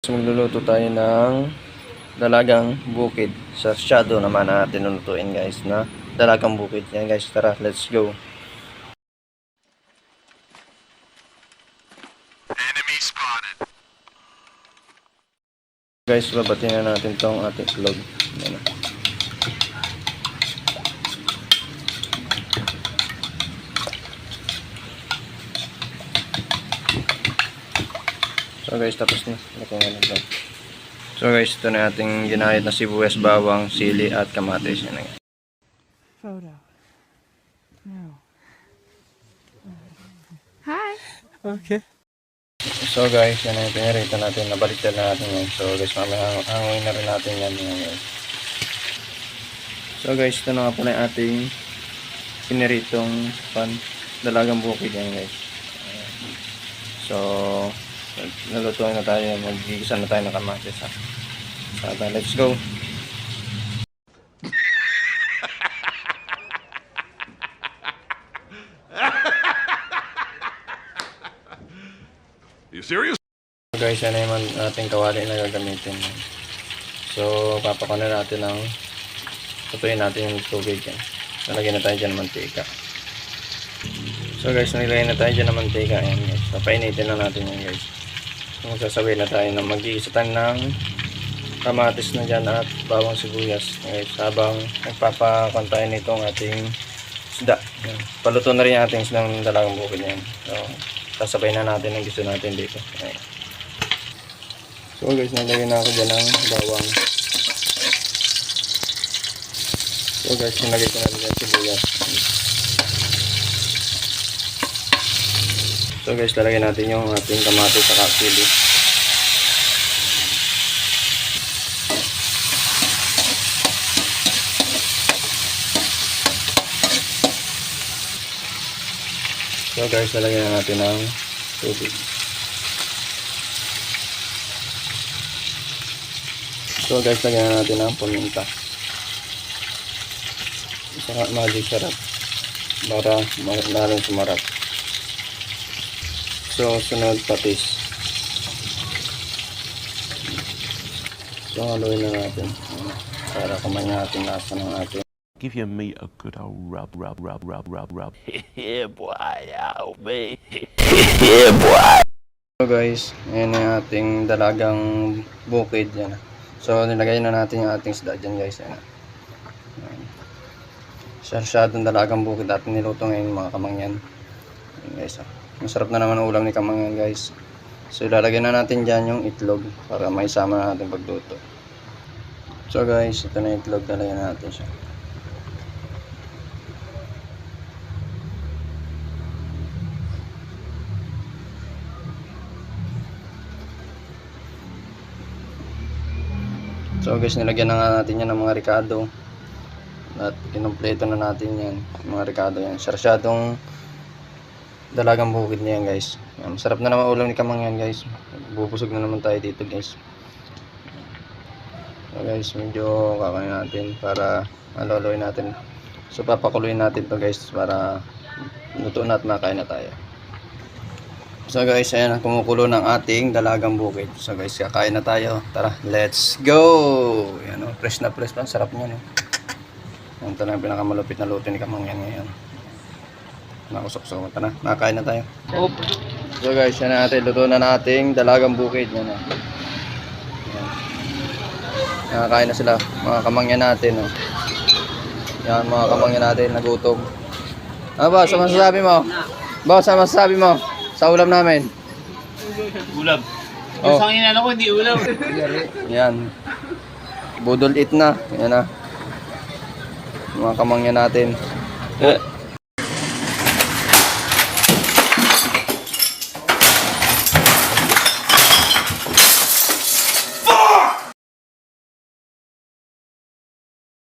Magluluto tayo ng dalagang bukid. Sa shadow naman natin lulutuin guys na dalagang bukid. Yan guys, tara, let's go. Enemy spotted. Guys, babatin na natin tong ating vlog. Yan na. So guys, tapos na. So guys, ito na ating ginahit na sibuyas, bawang, sili at kamatis. Yan na. Photo. No. Hi. Okay. So guys, yan ang pinirita natin. Nabaliktad na natin yan. So guys, mamaya hanguin na rin natin yan. Guys. So guys, ito na nga po na yung ating piniritong dalagang bukid yan guys. So, nalutuin na tayo. Mag-gigisa na tayo ng kamatis ha. So, let's go. You serious? So guys, yan na yung ating kawali na gagamitin. So, papakuan na natin ng tutuin natin yung tubig yan. Nalagyan na tayo dyan ng mantika. So guys, nilagay na tayo dyan ng mantika. Ayan guys. So, painitin na natin yan guys. So, magsasabay na tayo na mag-iisa tayo ng kamatis na dyan at bawang sibuyas. Guys, habang nagpapakuan tayo nitong ating isda. Ayan. Paluto na rin yung ating isdang dalagang bukid yan. So, sasabay na natin ang gusto natin dito. Ayan. So guys, nalagay na ako dyan ng bawang. So guys, nilagay ko na rin yung sibuyas. So guys, lalagay natin yung ating kamatis sa sili. So guys, lalagyan na natin ng tubig. So guys, lagyan na natin ng paminta. Saka magic sarap para lalong sumarap. So sunod patis. So haluin na natin para kumain natin lasa ng ating. Give your meat a good old rub. Yeah, boy. Oh, man. Yeah, boy. So guys, ayan yung ating dalagang bukid yan. So nilagay na natin yung ating isda dyan guys. Ayan. Sarsyadong dalagang bukid at niluto ngayon mga kamangyan. Ayan guys. Masarap na naman ang ulam ni kamangyan guys. So ilalagay na natin dyan yung itlog para maisama na natin pagluto. So guys, ito na yung itlog. Lalagyan natin siya. So guys, nilagyan na nga natin yan ng mga ricado. At kinumpleto na natin yan. Mga ricado yan. Sarsyadong dalagang bukid na yan guys. Yan, masarap na naman ulam ni kamangyan guys. Bubusog na naman tayo dito guys. So guys, medyo kakain natin para maloloy natin. So papakuluin natin to guys para luto na at makain na tayo. So guys, ayan, kumukulo ng ating dalagang bukid. So guys, kakain na tayo. Tara, let's go! Yan o, fresh na fresh pa. Sarap niya no. Ito na yung pinakamalupit na luto ni kamangyan ngayon. Nakusok-sok. Tara, nakakain na tayo. So guys, yan natin. Luto na nating dalagang bukid. Yan o. Nakakain na sila. Mga kamangyan natin o. Yan, mga kamangyan natin. Nagutom. Ano ba? Sa masasabi mo? Boss, sa masasabi mo? Sa ulam namin. Ulam. Oh. Yung sangin ko, hindi ulam. Yan. Budol eat na. Yan na. Mga kamangyan natin.